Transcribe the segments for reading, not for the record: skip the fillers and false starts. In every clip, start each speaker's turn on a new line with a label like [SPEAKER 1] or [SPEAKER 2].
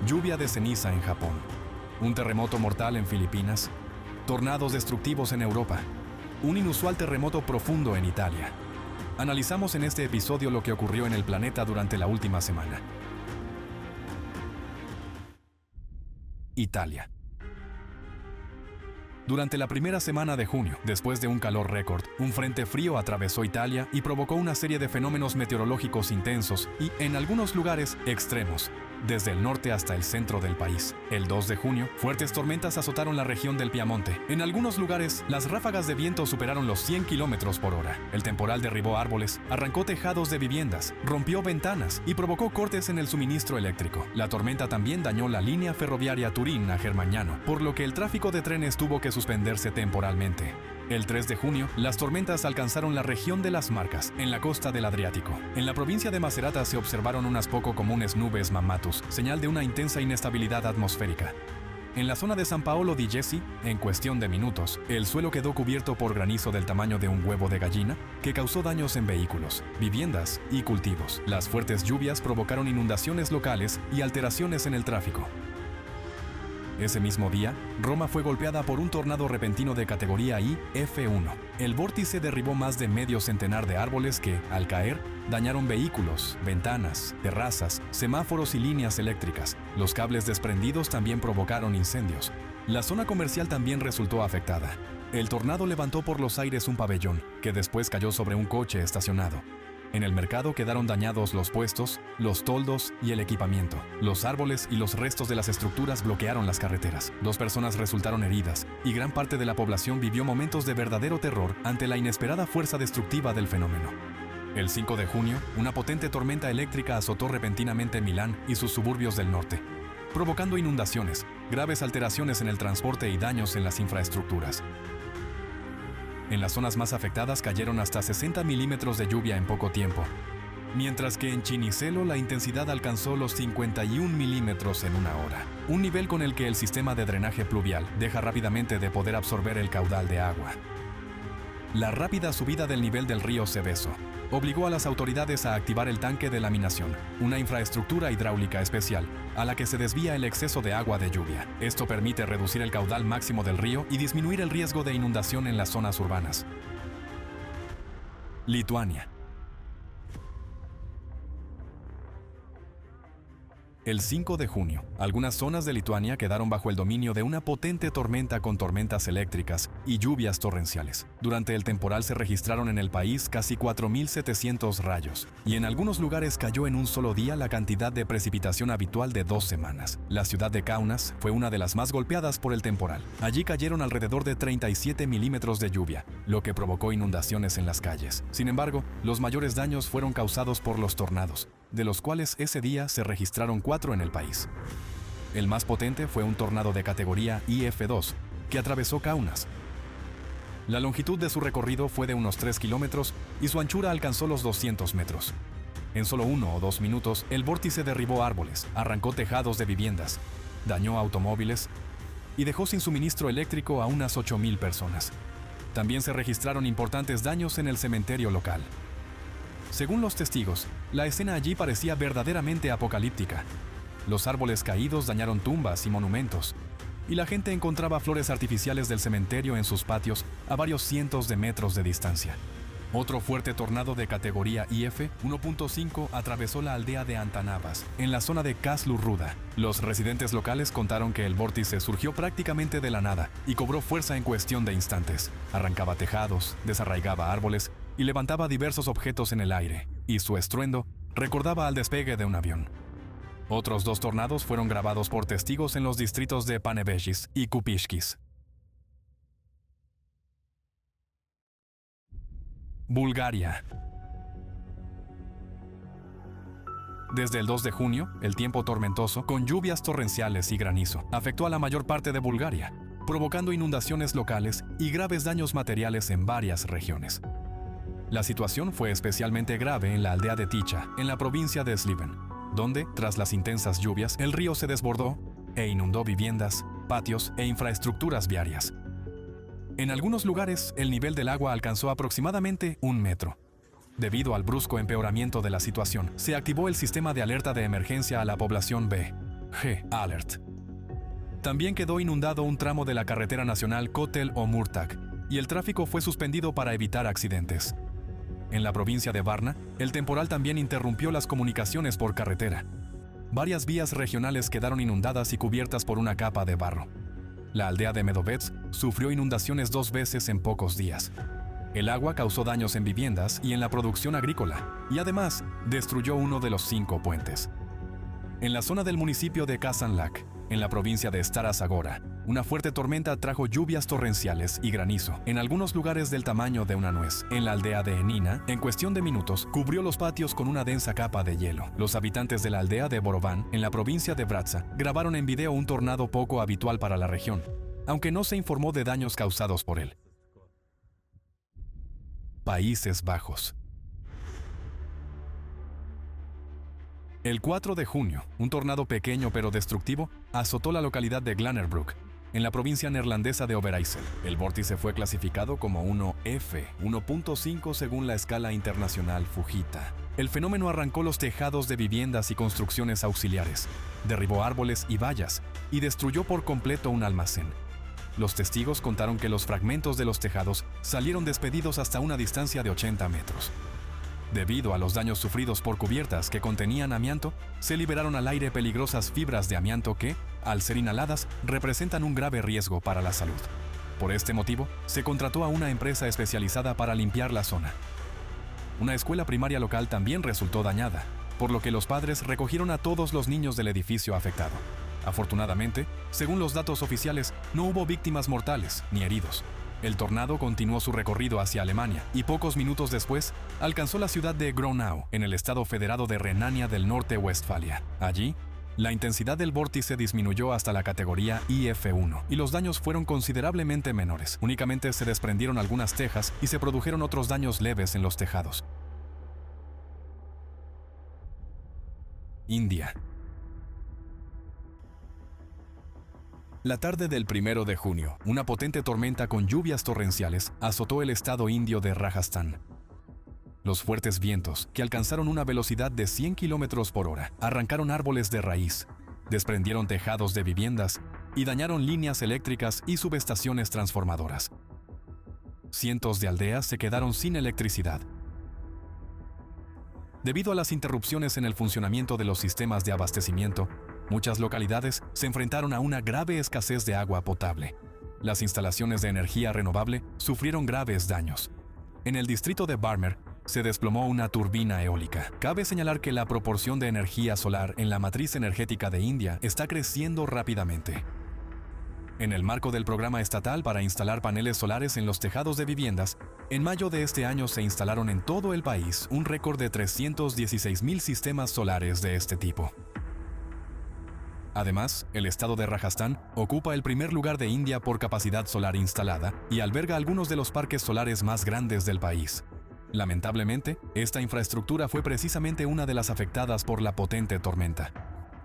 [SPEAKER 1] lluvia de ceniza en Japón, un terremoto mortal en Filipinas, tornados destructivos en Europa, un inusual terremoto profundo en Italia. Analizamos en este episodio lo que ocurrió en el planeta durante la última semana. Italia. Durante la primera semana de junio, después de un calor récord, un frente frío atravesó Italia y provocó una serie de fenómenos meteorológicos intensos y, en algunos lugares, extremos, desde el norte hasta el centro del país. El 2 de junio, fuertes tormentas azotaron la región del Piamonte. En algunos lugares, las ráfagas de viento superaron los 100 kilómetros por hora. El temporal derribó árboles, arrancó tejados de viviendas, rompió ventanas y provocó cortes en el suministro eléctrico. La tormenta también dañó la línea ferroviaria Turín a Germagnano, por lo que el tráfico de trenes tuvo que suspenderse temporalmente. El 3 de junio, las tormentas alcanzaron la región de las Marcas, en la costa del Adriático. En la provincia de Macerata se observaron unas poco comunes nubes mammatus, señal de una intensa inestabilidad atmosférica. En la zona de San Paolo di Jesi, en cuestión de minutos, el suelo quedó cubierto por granizo del tamaño de un huevo de gallina, que causó daños en vehículos, viviendas y cultivos. Las fuertes lluvias provocaron inundaciones locales y alteraciones en el tráfico. Ese mismo día, Roma fue golpeada por un tornado repentino de categoría IF1. El vórtice derribó más de medio centenar de árboles que, al caer, dañaron vehículos, ventanas, terrazas, semáforos y líneas eléctricas. Los cables desprendidos también provocaron incendios. La zona comercial también resultó afectada. El tornado levantó por los aires un pabellón, que después cayó sobre un coche estacionado. En el mercado quedaron dañados los puestos, los toldos y el equipamiento. Los árboles y los restos de las estructuras bloquearon las carreteras. 2 personas resultaron heridas y gran parte de la población vivió momentos de verdadero terror ante la inesperada fuerza destructiva del fenómeno. El 5 de junio, una potente tormenta eléctrica azotó repentinamente Milán y sus suburbios del norte, provocando inundaciones, graves alteraciones en el transporte y daños en las infraestructuras. En las zonas más afectadas cayeron hasta 60 milímetros de lluvia en poco tiempo, mientras que en Chinicelo la intensidad alcanzó los 51 milímetros en una hora, un nivel con el que el sistema de drenaje pluvial deja rápidamente de poder absorber el caudal de agua. La rápida subida del nivel del río Seveso obligó a las autoridades a activar el tanque de laminación, una infraestructura hidráulica especial a la que se desvía el exceso de agua de lluvia. Esto permite reducir el caudal máximo del río y disminuir el riesgo de inundación en las zonas urbanas. Lituania. El 5 de junio, algunas zonas de Lituania quedaron bajo el dominio de una potente tormenta con tormentas eléctricas y lluvias torrenciales. Durante el temporal se registraron en el país casi 4.700 rayos, y en algunos lugares cayó en un solo día la cantidad de precipitación habitual de 2 semanas. La ciudad de Kaunas fue una de las más golpeadas por el temporal. Allí cayeron alrededor de 37 milímetros de lluvia, lo que provocó inundaciones en las calles. Sin embargo, los mayores daños fueron causados por los tornados, de los cuales ese día se registraron 4 en el país. El más potente fue un tornado de categoría IF2, que atravesó Kaunas. La longitud de su recorrido fue de unos 3 kilómetros y su anchura alcanzó los 200 metros. En solo 1 o 2 minutos, el vórtice derribó árboles, arrancó tejados de viviendas, dañó automóviles y dejó sin suministro eléctrico a unas 8.000 personas. También se registraron importantes daños en el cementerio local. Según los testigos, la escena allí parecía verdaderamente apocalíptica. Los árboles caídos dañaron tumbas y monumentos, y la gente encontraba flores artificiales del cementerio en sus patios a varios cientos de metros de distancia. Otro fuerte tornado de categoría IF 1.5 atravesó la aldea de Antanabas, en la zona de Kaslurruda. Los residentes locales contaron que el vórtice surgió prácticamente de la nada y cobró fuerza en cuestión de instantes. Arrancaba tejados, desarraigaba árboles y levantaba diversos objetos en el aire, y su estruendo recordaba al despegue de un avión. Otros 2 tornados fueron grabados por testigos en los distritos de Panevėžys y Kupiškis. Bulgaria. Desde el 2 de junio, el tiempo tormentoso, con lluvias torrenciales y granizo, afectó a la mayor parte de Bulgaria, provocando inundaciones locales y graves daños materiales en varias regiones. La situación fue especialmente grave en la aldea de Ticha, en la provincia de Sliven, donde, tras las intensas lluvias, el río se desbordó e inundó viviendas, patios e infraestructuras viarias. En algunos lugares, el nivel del agua alcanzó aproximadamente 1 metro. Debido al brusco empeoramiento de la situación, se activó el sistema de alerta de emergencia a la población B. Alert. También quedó inundado un tramo de la carretera nacional Kotel o Murtak, y el tráfico fue suspendido para evitar accidentes. En la provincia de Varna, el temporal también interrumpió las comunicaciones por carretera. Varias vías regionales quedaron inundadas y cubiertas por una capa de barro. La aldea de Medovets sufrió inundaciones 2 veces en pocos días. El agua causó daños en viviendas y en la producción agrícola, y además destruyó uno de los 5 puentes. En la zona del municipio de Kazanlak, en la provincia de Stara Zagora, una fuerte tormenta trajo lluvias torrenciales y granizo, en algunos lugares del tamaño de una nuez. En la aldea de Enina, en cuestión de minutos, cubrió los patios con una densa capa de hielo. Los habitantes de la aldea de Borovan, en la provincia de Vratsa, grabaron en video un tornado poco habitual para la región, aunque no se informó de daños causados por él. Países Bajos. El 4 de junio, un tornado pequeño pero destructivo azotó la localidad de Glannerbrook, en la provincia neerlandesa de Overijssel. El vórtice fue clasificado como 1F, 1.5 según la escala internacional Fujita. El fenómeno arrancó los tejados de viviendas y construcciones auxiliares, derribó árboles y vallas y destruyó por completo un almacén. Los testigos contaron que los fragmentos de los tejados salieron despedidos hasta una distancia de 80 metros. Debido a los daños sufridos por cubiertas que contenían amianto, se liberaron al aire peligrosas fibras de amianto que, al ser inhaladas, representan un grave riesgo para la salud. Por este motivo, se contrató a una empresa especializada para limpiar la zona. Una escuela primaria local también resultó dañada, por lo que los padres recogieron a todos los niños del edificio afectado. Afortunadamente, según los datos oficiales, no hubo víctimas mortales ni heridos. El tornado continuó su recorrido hacia Alemania y pocos minutos después alcanzó la ciudad de Gronau, en el estado federado de Renania del Norte-Westfalia. Allí, la intensidad del vórtice disminuyó hasta la categoría IF1 y los daños fueron considerablemente menores. Únicamente se desprendieron algunas tejas y se produjeron otros daños leves en los tejados. India. La tarde del 1 de junio, una potente tormenta con lluvias torrenciales azotó el estado indio de Rajasthan. Los fuertes vientos, que alcanzaron una velocidad de 100 km por hora, arrancaron árboles de raíz, desprendieron tejados de viviendas y dañaron líneas eléctricas y subestaciones transformadoras. Cientos de aldeas se quedaron sin electricidad. Debido a las interrupciones en el funcionamiento de los sistemas de abastecimiento, muchas localidades se enfrentaron a una grave escasez de agua potable. Las instalaciones de energía renovable sufrieron graves daños. En el distrito de Barmer se desplomó una turbina eólica. Cabe señalar que la proporción de energía solar en la matriz energética de India está creciendo rápidamente. En el marco del programa estatal para instalar paneles solares en los tejados de viviendas, en mayo de este año se instalaron en todo el país un récord de 316,000 sistemas solares de este tipo. Además, el estado de Rajasthan ocupa el primer lugar de India por capacidad solar instalada y alberga algunos de los parques solares más grandes del país. Lamentablemente, esta infraestructura fue precisamente una de las afectadas por la potente tormenta.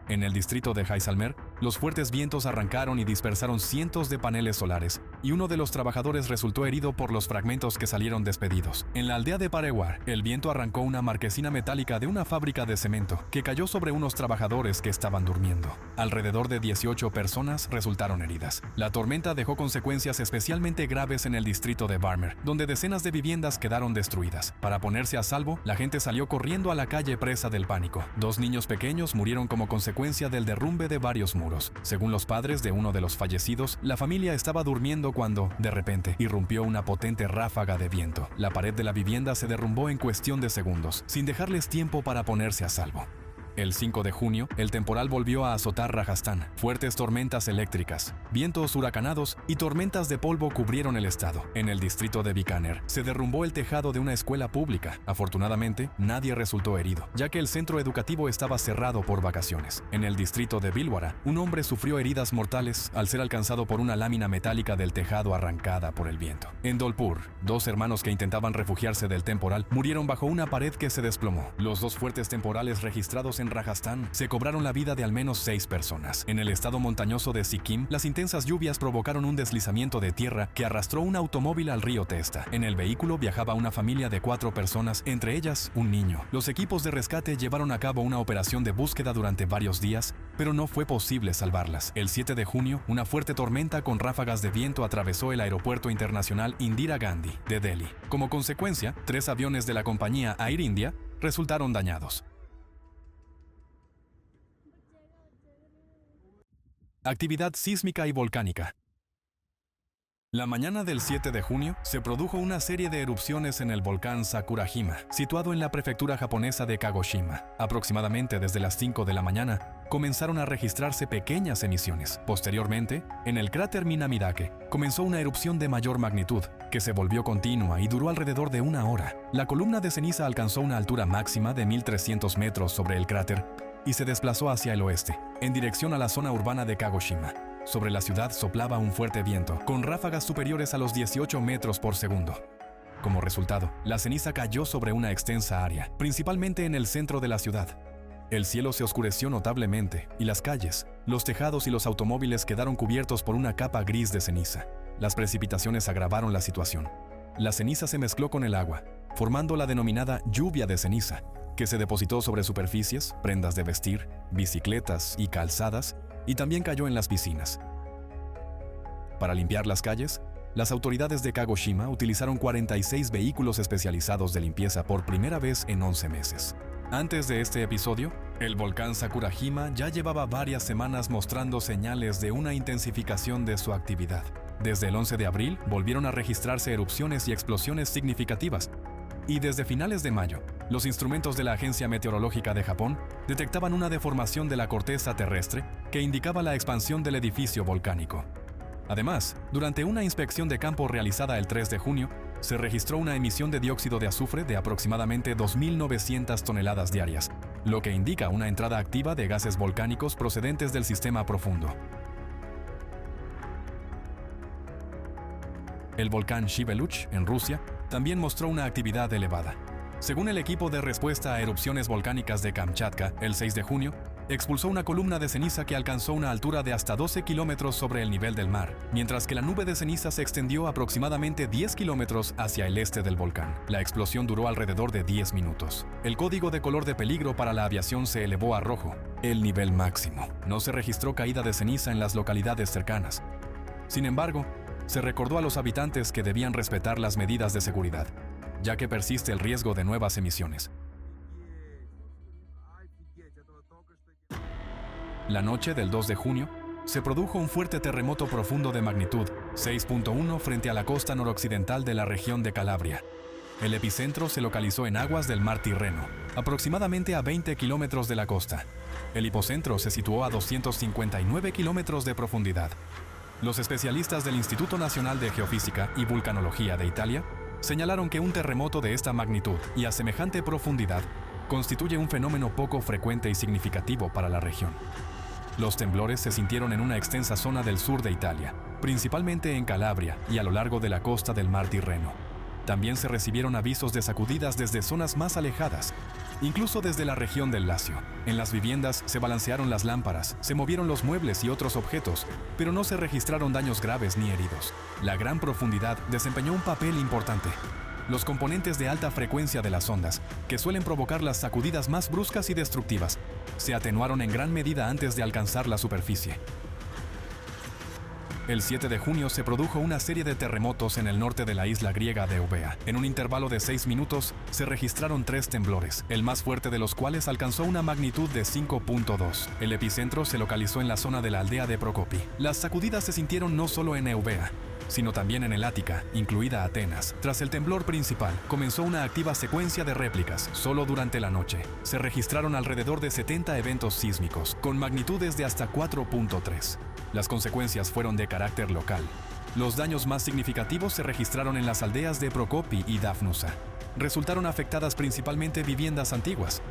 [SPEAKER 1] En el distrito de Jaisalmer, los fuertes vientos arrancaron y dispersaron cientos de paneles solares, y uno de los trabajadores resultó herido por los fragmentos que salieron despedidos. En la aldea de Parewar, el viento arrancó una marquesina metálica de una fábrica de cemento, que cayó sobre unos trabajadores que estaban durmiendo. Alrededor de 18 personas resultaron heridas. La tormenta dejó consecuencias especialmente graves en el distrito de Barmer, donde decenas de viviendas quedaron destruidas. Para ponerse a salvo, la gente salió corriendo a la calle presa del pánico. 2 niños pequeños murieron como consecuencia del derrumbe de varios muros. Según los padres de uno de los fallecidos, la familia estaba durmiendo cuando, de repente, irrumpió una potente ráfaga de viento. La pared de la vivienda se derrumbó en cuestión de segundos, sin dejarles tiempo para ponerse a salvo. El 5 de junio, el temporal volvió a azotar Rajasthan. Fuertes tormentas eléctricas, vientos huracanados y tormentas de polvo cubrieron el estado. En el distrito de Bikaner, se derrumbó el tejado de una escuela pública. Afortunadamente, nadie resultó herido, ya que el centro educativo estaba cerrado por vacaciones. En el distrito de Bhilwara, un hombre sufrió heridas mortales al ser alcanzado por una lámina metálica del tejado arrancada por el viento. En Dholpur, 2 hermanos que intentaban refugiarse del temporal murieron bajo una pared que se desplomó. Los 2 fuertes temporales registrados en Rajasthan se cobraron la vida de al menos 6 personas. En el estado montañoso de Sikkim, las intensas lluvias provocaron un deslizamiento de tierra que arrastró un automóvil al río Testa. En el vehículo viajaba una familia de 4 personas, entre ellas un niño. Los equipos de rescate llevaron a cabo una operación de búsqueda durante varios días, pero no fue posible salvarlas. El 7 de junio, una fuerte tormenta con ráfagas de viento atravesó el aeropuerto internacional Indira Gandhi de Delhi. Como consecuencia, 3 aviones de la compañía Air India resultaron dañados. Actividad sísmica y volcánica. La mañana del 7 de junio se produjo una serie de erupciones en el volcán Sakurajima, situado en la prefectura japonesa de Kagoshima. Aproximadamente desde las 5 de la mañana, comenzaron a registrarse pequeñas emisiones. Posteriormente, en el cráter Minamidake, comenzó una erupción de mayor magnitud, que se volvió continua y duró alrededor de 1 hora. La columna de ceniza alcanzó una altura máxima de 1.300 metros sobre el cráter y se desplazó hacia el oeste, en dirección a la zona urbana de Kagoshima. Sobre la ciudad soplaba un fuerte viento, con ráfagas superiores a los 18 metros por segundo. Como resultado, la ceniza cayó sobre una extensa área, principalmente en el centro de la ciudad. El cielo se oscureció notablemente, y las calles, los tejados y los automóviles quedaron cubiertos por una capa gris de ceniza. Las precipitaciones agravaron la situación. La ceniza se mezcló con el agua, formando la denominada lluvia de ceniza, que se depositó sobre superficies, prendas de vestir, bicicletas y calzadas, y también cayó en las piscinas. Para limpiar las calles, las autoridades de Kagoshima utilizaron 46 vehículos especializados de limpieza por primera vez en 11 meses. Antes de este episodio, el volcán Sakurajima ya llevaba varias semanas mostrando señales de una intensificación de su actividad. Desde el 11 de abril volvieron a registrarse erupciones y explosiones significativas, y desde finales de mayo, los instrumentos de la Agencia Meteorológica de Japón detectaban una deformación de la corteza terrestre que indicaba la expansión del edificio volcánico. Además, durante una inspección de campo realizada el 3 de junio, se registró una emisión de dióxido de azufre de aproximadamente 2.900 toneladas diarias, lo que indica una entrada activa de gases volcánicos procedentes del sistema profundo. El volcán Shiveluch, en Rusia, también mostró una actividad elevada. Según el equipo de respuesta a erupciones volcánicas de Kamchatka, el 6 de junio, expulsó una columna de ceniza que alcanzó una altura de hasta 12 kilómetros sobre el nivel del mar, mientras que la nube de ceniza se extendió aproximadamente 10 kilómetros hacia el este del volcán. La explosión duró alrededor de 10 minutos. El código de color de peligro para la aviación se elevó a rojo, el nivel máximo. No se registró caída de ceniza en las localidades cercanas. Sin embargo, se recordó a los habitantes que debían respetar las medidas de seguridad, ya que persiste el riesgo de nuevas emisiones. La noche del 2 de junio, se produjo un fuerte terremoto profundo de magnitud 6.1 frente a la costa noroccidental de la región de Calabria. El epicentro se localizó en aguas del mar Tirreno, aproximadamente a 20 kilómetros de la costa. El hipocentro se situó a 259 kilómetros de profundidad. Los especialistas del Instituto Nacional de Geofísica y Vulcanología de Italia señalaron que un terremoto de esta magnitud y a semejante profundidad constituye un fenómeno poco frecuente y significativo para la región. Los temblores se sintieron en una extensa zona del sur de Italia, principalmente en Calabria y a lo largo de la costa del mar Tirreno. También se recibieron avisos de sacudidas desde zonas más alejadas, incluso desde la región del Lacio. En las viviendas se balancearon las lámparas, se movieron los muebles y otros objetos, pero no se registraron daños graves ni heridos. La gran profundidad desempeñó un papel importante. Los componentes de alta frecuencia de las ondas, que suelen provocar las sacudidas más bruscas y destructivas, se atenuaron en gran medida antes de alcanzar la superficie. El 7 de junio se produjo una serie de terremotos en el norte de la isla griega de Eubea. En un intervalo de 6 minutos, se registraron 3 temblores, el más fuerte de los cuales alcanzó una magnitud de 5.2. El epicentro se localizó en la zona de la aldea de Prokopi. Las sacudidas se sintieron no solo en Eubea, sino también en el Ática, incluida Atenas. Tras el temblor principal, comenzó una activa secuencia de réplicas. Solo durante la noche, se registraron alrededor de 70 eventos sísmicos, con magnitudes de hasta 4.3. Las consecuencias fueron de carácter local. Los daños más significativos se registraron en las aldeas de Prokopi y Dafnusa. Resultaron afectadas principalmente viviendas antiguas.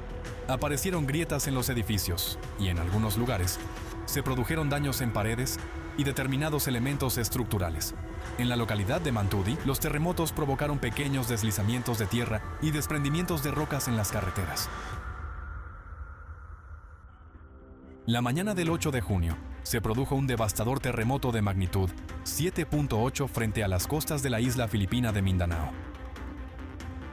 [SPEAKER 1] Aparecieron grietas en los edificios y, en algunos lugares, se produjeron daños en paredes y determinados elementos estructurales. En la localidad de Mantudi, los terremotos provocaron pequeños deslizamientos de tierra y desprendimientos de rocas en las carreteras. La mañana del 8 de junio, se produjo un devastador terremoto de magnitud 7.8 frente a las costas de la isla filipina de Mindanao.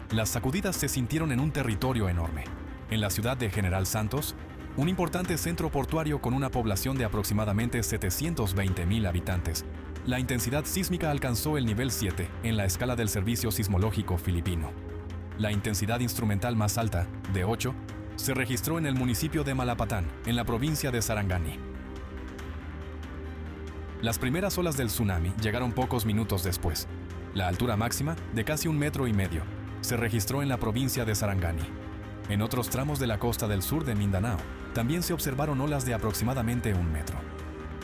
[SPEAKER 1] Las sacudidas se sintieron en un territorio enorme. En la ciudad de General Santos, un importante centro portuario con una población de aproximadamente 720,000 habitantes, la intensidad sísmica alcanzó el nivel 7 en la escala del Servicio Sismológico Filipino. La intensidad instrumental más alta, de 8, se registró en el municipio de Malapatan, en la provincia de Sarangani. Las primeras olas del tsunami llegaron pocos minutos después. La altura máxima, de casi 1,5 metros, se registró en la provincia de Sarangani. En otros tramos de la costa del sur de Mindanao, también se observaron olas de aproximadamente 1 metro.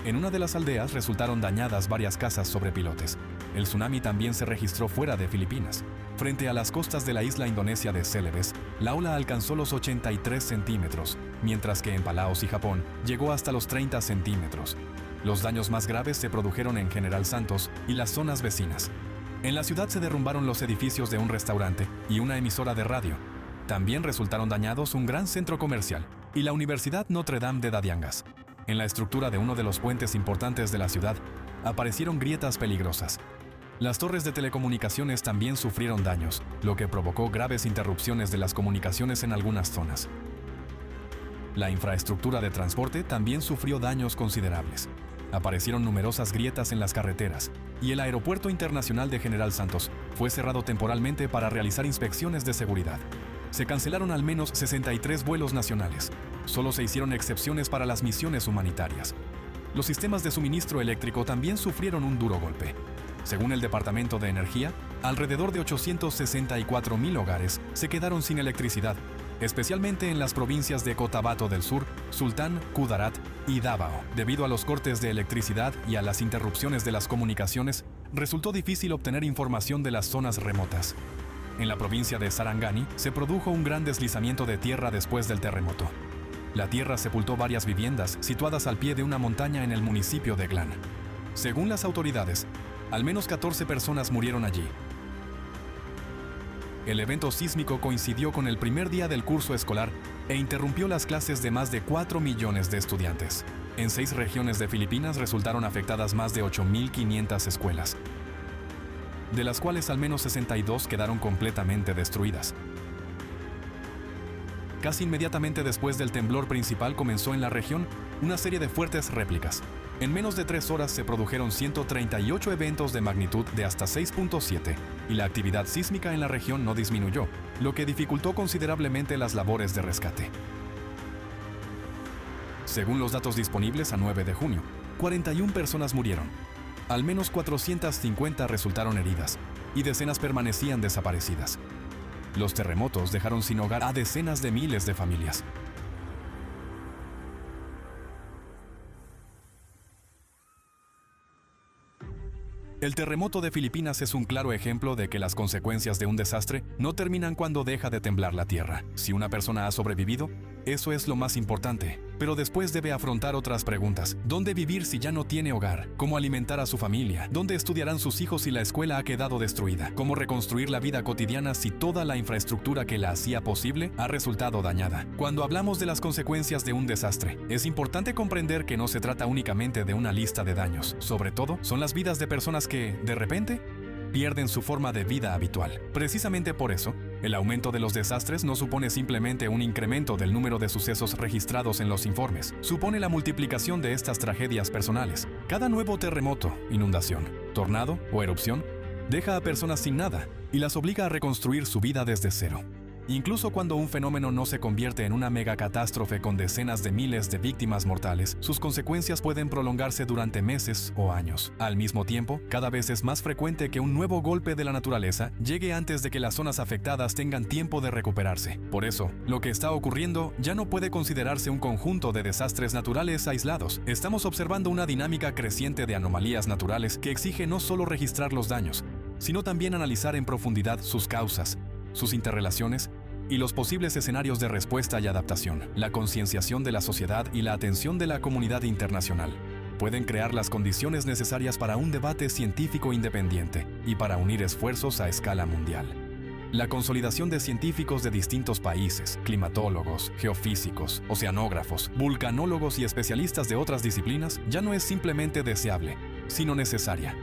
[SPEAKER 1] En una de las aldeas resultaron dañadas varias casas sobre pilotes. El tsunami también se registró fuera de Filipinas. Frente a las costas de la isla indonesia de Celebes, la ola alcanzó los 83 centímetros, mientras que en Palaos y Japón llegó hasta los 30 centímetros. Los daños más graves se produjeron en General Santos y las zonas vecinas. En la ciudad se derrumbaron los edificios de un restaurante y una emisora de radio. También resultaron dañados un gran centro comercial y la Universidad Notre Dame de Dadiangas. En la estructura de uno de los puentes importantes de la ciudad, aparecieron grietas peligrosas. Las torres de telecomunicaciones también sufrieron daños, lo que provocó graves interrupciones de las comunicaciones en algunas zonas. La infraestructura de transporte también sufrió daños considerables. Aparecieron numerosas grietas en las carreteras, y el Aeropuerto Internacional de General Santos fue cerrado temporalmente para realizar inspecciones de seguridad. Se cancelaron al menos 63 vuelos nacionales. Solo se hicieron excepciones para las misiones humanitarias. Los sistemas de suministro eléctrico también sufrieron un duro golpe. Según el Departamento de Energía, alrededor de 864,000 hogares se quedaron sin electricidad, especialmente en las provincias de Cotabato del Sur, Sultán, Kudarat y Davao. Debido a los cortes de electricidad y a las interrupciones de las comunicaciones, resultó difícil obtener información de las zonas remotas. En la provincia de Sarangani se produjo un gran deslizamiento de tierra después del terremoto. La tierra sepultó varias viviendas situadas al pie de una montaña en el municipio de Glan. Según las autoridades, al menos 14 personas murieron allí. El evento sísmico coincidió con el primer día del curso escolar e interrumpió las clases de más de 4 millones de estudiantes. En 6 regiones de Filipinas resultaron afectadas más de 8,500 escuelas, de las cuales al menos 62 quedaron completamente destruidas. Casi inmediatamente después del temblor principal comenzó en la región una serie de fuertes réplicas. En menos de 3 horas se produjeron 138 eventos de magnitud de hasta 6.7 y la actividad sísmica en la región no disminuyó, lo que dificultó considerablemente las labores de rescate. Según los datos disponibles a 9 de junio, 41 personas murieron. Al menos 450 resultaron heridas y decenas permanecían desaparecidas. Los terremotos dejaron sin hogar a decenas de miles de familias. El terremoto de Filipinas es un claro ejemplo de que las consecuencias de un desastre no terminan cuando deja de temblar la tierra. Si una persona ha sobrevivido, eso es lo más importante, pero después debe afrontar otras preguntas. ¿Dónde vivir si ya no tiene hogar? ¿Cómo alimentar a su familia? ¿Dónde estudiarán sus hijos si la escuela ha quedado destruida? ¿Cómo reconstruir la vida cotidiana si toda la infraestructura que la hacía posible ha resultado dañada? Cuando hablamos de las consecuencias de un desastre, es importante comprender que no se trata únicamente de una lista de daños. Sobre todo, son las vidas de personas que, de repente, pierden su forma de vida habitual. Precisamente por eso, el aumento de los desastres no supone simplemente un incremento del número de sucesos registrados en los informes, supone la multiplicación de estas tragedias personales. Cada nuevo terremoto, inundación, tornado o erupción deja a personas sin nada y las obliga a reconstruir su vida desde cero. Incluso cuando un fenómeno no se convierte en una megacatástrofe con decenas de miles de víctimas mortales, sus consecuencias pueden prolongarse durante meses o años. Al mismo tiempo, cada vez es más frecuente que un nuevo golpe de la naturaleza llegue antes de que las zonas afectadas tengan tiempo de recuperarse. Por eso, lo que está ocurriendo ya no puede considerarse un conjunto de desastres naturales aislados. Estamos observando una dinámica creciente de anomalías naturales que exige no solo registrar los daños, sino también analizar en profundidad sus causas, sus interrelaciones y los posibles escenarios de respuesta y adaptación. La concienciación de la sociedad y la atención de la comunidad internacional pueden crear las condiciones necesarias para un debate científico independiente y para unir esfuerzos a escala mundial. La consolidación de científicos de distintos países, climatólogos, geofísicos, oceanógrafos, vulcanólogos y especialistas de otras disciplinas ya no es simplemente deseable, sino necesaria.